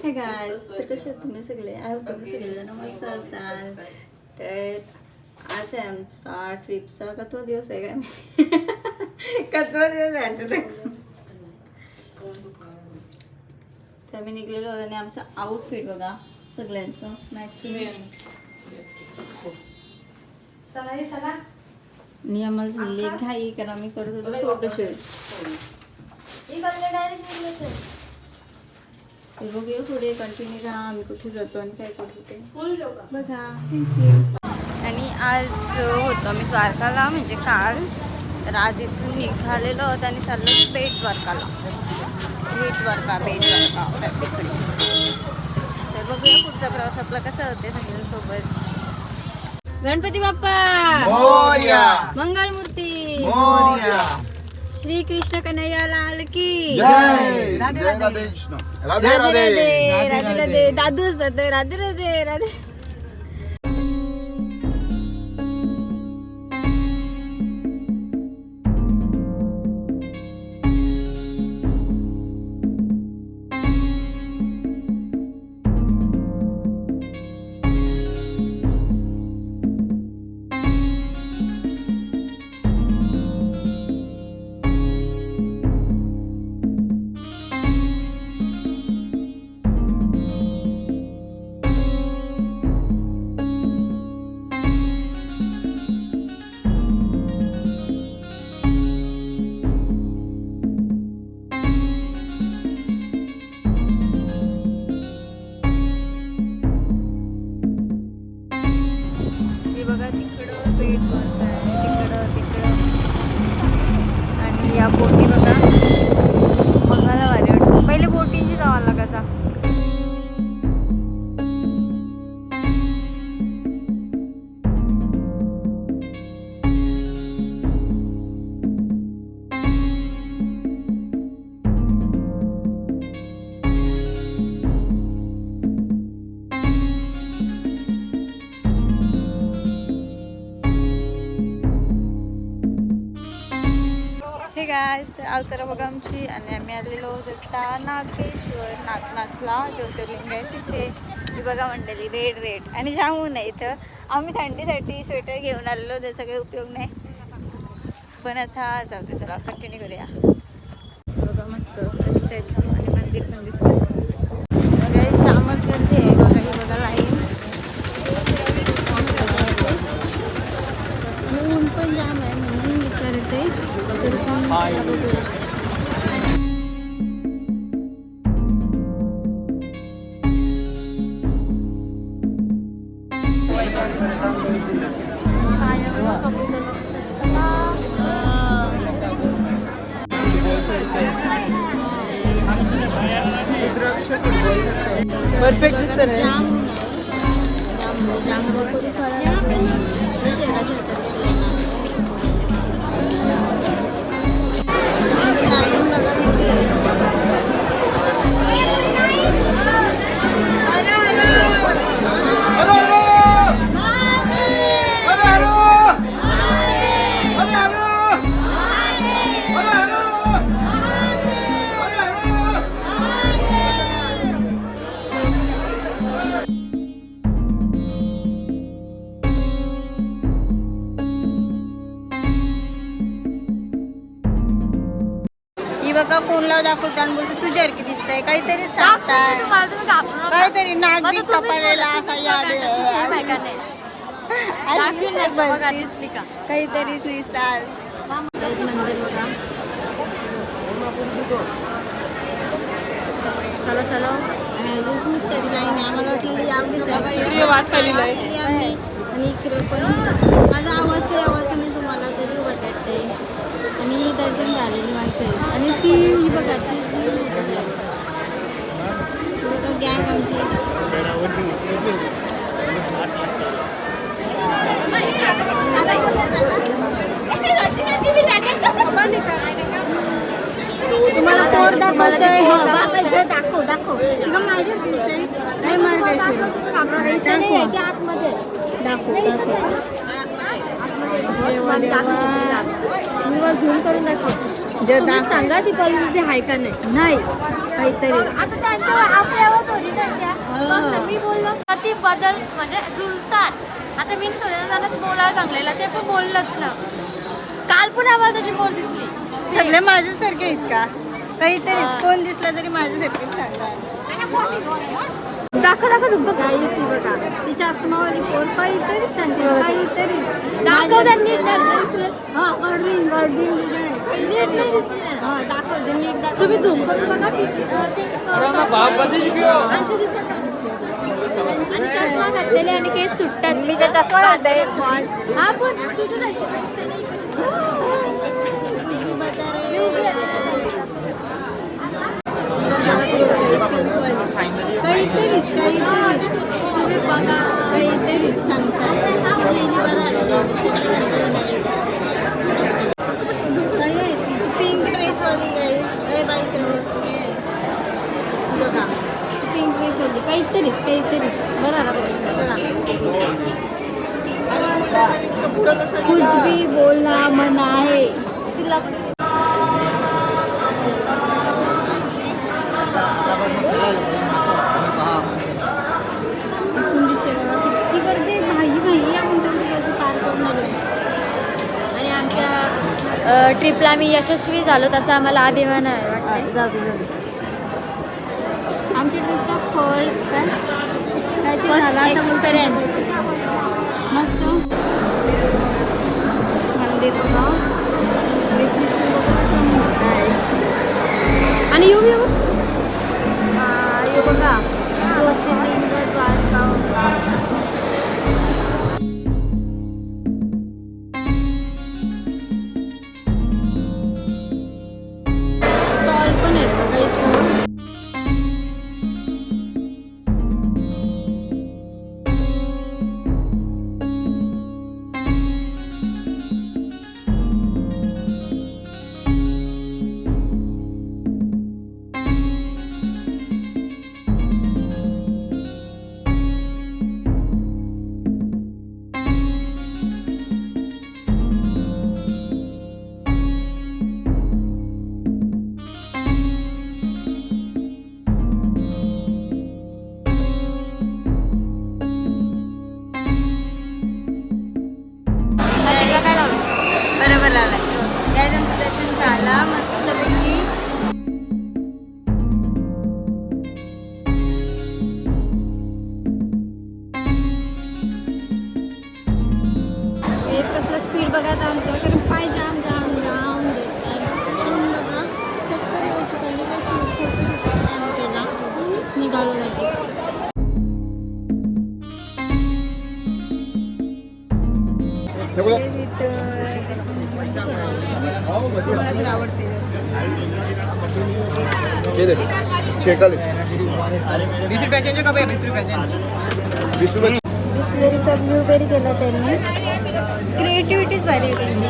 Hey guys, तर कसे तुम्ही सगळे? आय होप तुम्ही सगळेजण मस्त असाल. तर आज आहे आमचा ट्रिपचा कतवा दिवस आहे काय कतवा दिवस आहे आमच्या. तर मी निघलेलो होतो आणि आमचं आउटफिट बघा सगळ्यांचं मॅचिंग. आणि आम्हाला झाली एक घाई कारण आम्ही करत होतो फोटोशूट. बघूया पुढे कंटिन्यू राहा, आम्ही कुठे जातो आणि काय करतो ते बघा. थँक्यू. आणि आज होतो आम्ही द्वारकाला, म्हणजे काल. तर आज इथून निघालेलो होतो आणि चाललो बेट द्वारकाला. बेट द्वारका तिकडे. तर बघूया पुढचा प्रवास आपला कसा होते सगळ्यांसोबत. गणपती बाप्पा मोरया, मंगलमूर्ती मोरया, श्री कृष्ण कन्हैया लाल की जय. राधे जय राधे राधे कृष्ण. राधे राधे राधे राधे. राधे राधे. दादू असतात राधे राधे राधे. बघा तिकडं पेट भरत आहे, तिकडं आणि या बोटी बघा बघायला भारी वाटतं. पहिले बोटींची जावं लागायचा. हे गाइस, अवतारा बघा आमची. आणि आम्ही आलेलो होतो नागेश्वर नागनाथला, ज्योतिर्लिंग आहे तिथे. ही बघा मंडळी रेड आणि जाऊन आहे इथं. आम्ही थंडीसाठी स्वेटर घेऊन आलेलो, त्याचा काही उपयोग नाही. पण आता जाऊ दे, चला कंटिन्यू करूया. बघा मस्त आणि मंदिर पण दिसतं. जामच गर्दी आहे बघा. ही बघा लाईन. आणि ऊन पण जाम आहे म्हणून विचारते. परफेक्ट दिसत रे. बघा फोनला दाखवतो आणि बोलतो तुझ्या की दिसतंय. काहीतरी सांगताय, काहीतरी नाग बी चपाळलेला असा काहीतरीच दिसतात. मंदिर बघा. चलो चलो. अजून खूप सारी लाईन आहे. आम्हाला वाटलेली आणि इकडे पण माझा आवाज काही आवाज नाही तुम्हाला तरी वाटते. आणि दर्शन झालेली माणसं आहेत. आणि ती बघा ती गॅंग आमची. तुम्हाला पोर दाखवतोय. दाखव दाखव तुला माझ्या दिसतंय. नाही माझ्या आतमध्ये दाखव मी झूम करून दाखव. सांगा ती पॉलिसी आहे का नाही. काहीतरी आता त्यांच्या आपल्या खूप बदल म्हणजे जुळतात. आता मी थोड्या जणांनाच बोलायला चांगलेला ते पण बोललंच ना. काल पण आम्हाला तशी पोर दिसली. सगळे माझ्यासारखे आहेत का? काहीतरी कोण दिसला तरी माझ्यासारखेच सांगतात. दाखव झुकतो काहीच ती बघा ती चष्मावाली पोर काहीतरीच सांगते काहीतरी दाखव त्यांनी हा वर्डिंग हा दाखव नीट दाखव. तुम्ही झूम करून बघा. आणि चष्मा घातलेले आणि केस सुटतात. मी ते चष्मा घालते हा पण तुझ्या काहीतरीच सांगतात. पिंक ड्रेसवाली काही बाईक बघा पिंक ड्रेसवाली काहीतरीच बरं कुछ भी बोलना मना आहे तिला. आणि आमच्या ट्रिपला आम्ही यशस्वी झालो तसा आम्हाला अभिमान आहे वाटते. आमच्या ट्रिपचा फळ काहीतरी First झाला असं experience. मस्त मंदिर बघा आणि येऊ हे बघा ज्योतिर्लिंग द्वारका स्टॉल पण आहेत बघा इथं. काय लावलं. बरोबर लावलाय. गाईज आमचं दर्शन झाला मस्तपैकी. कसलं स्पीड बघा आता आमचं कारण पाय जाम बघा निघालो नाही. बिस्लरीचा ब्लूबेरी केला त्यांनी. क्रिएटिव्हिटीच भारी आहे त्यांची.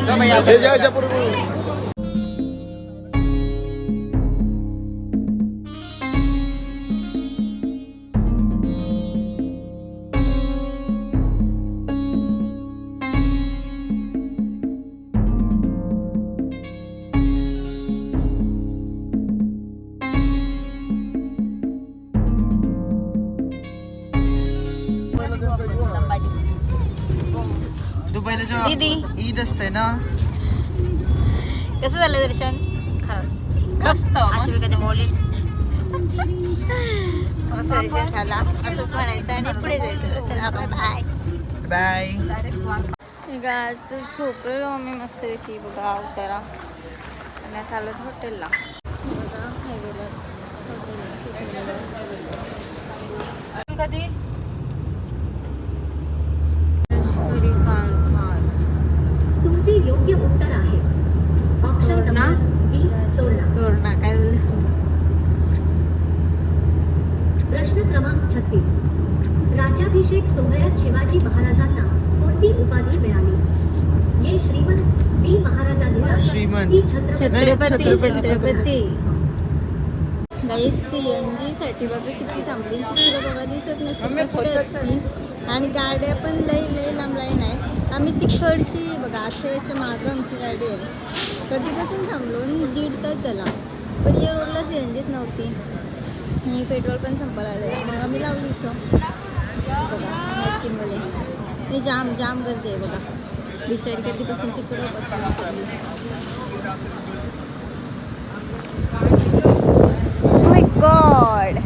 दीदी ईद असते ना. कसं झालं दर्शन? मस्त अशी कधी बोलली मस्त दर्शन झाला असंच म्हणायचं आणि पुढे जायचं. चला बाय बाय बाय. गाजू झोपलेलो आम्ही मस्त की बघा उतारा आणि आता आलो हॉटेलला. कधी तुमचे योग्य उत्तर आहे ऑप्शन नंबर बी तोरणा. काय प्रश्न क्रमांक 36. राज्याभिषेक सोहळ्यात शिवाजी महाराजांना कोणती उपाधी मिळाली? ये श्रीमंत, बी महाराजाधिराज, श्रीमंत. सी छत्रपती. छत्रपती. गाईस CNG साठी बघा किती थांबली. तिकडे बघा दिसत नसते कुठे असते. आणि गाड्या पण लई लांब लाईन आहे. आम्ही तिकडची बघा असं याच्या मागं आमची गाडी आहे. कधीपासून थांबलो 1.5 तास झाला पण या रोडला CNGच नव्हती आणि पेट्रोल पण संपायला आलं. मग आम्ही लावली इथं. मॅचिंगवाले हे जाम जाम गर्दी आहे बघा. बिचारी कधीपासून तिकडं बसून माय गॉड.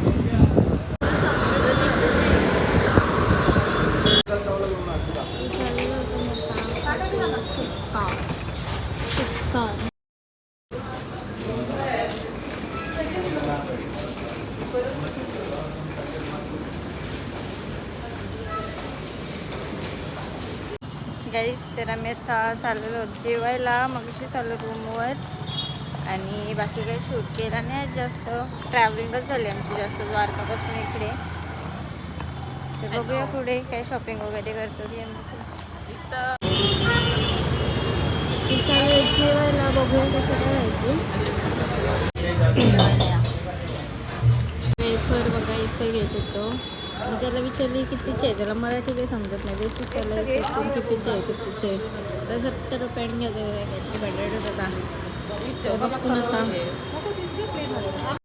गाईस तर आम्ही आता चाललो जेवायला. मग चाललो रूमवर आणि बाकी काही शूट केलं नाही जास्त. ट्रॅव्हलिंगच झाली आमची जास्त द्वारकापासून इकडे. तर बघूया पुढे काय शॉपिंग वगैरे करतो ती आम्ही. जेवायला बघूया कसं काय राहायची. वेफर बघा इथं घेत होतो. मी त्याला विचारली कितीचे आहे. त्याला मराठी काही समजत नाही. बेसिक त्याला कितीचे आहे. तर 70 रुपयाने घ्यायचं काहीतरी बटाटा होता. बघतो आता.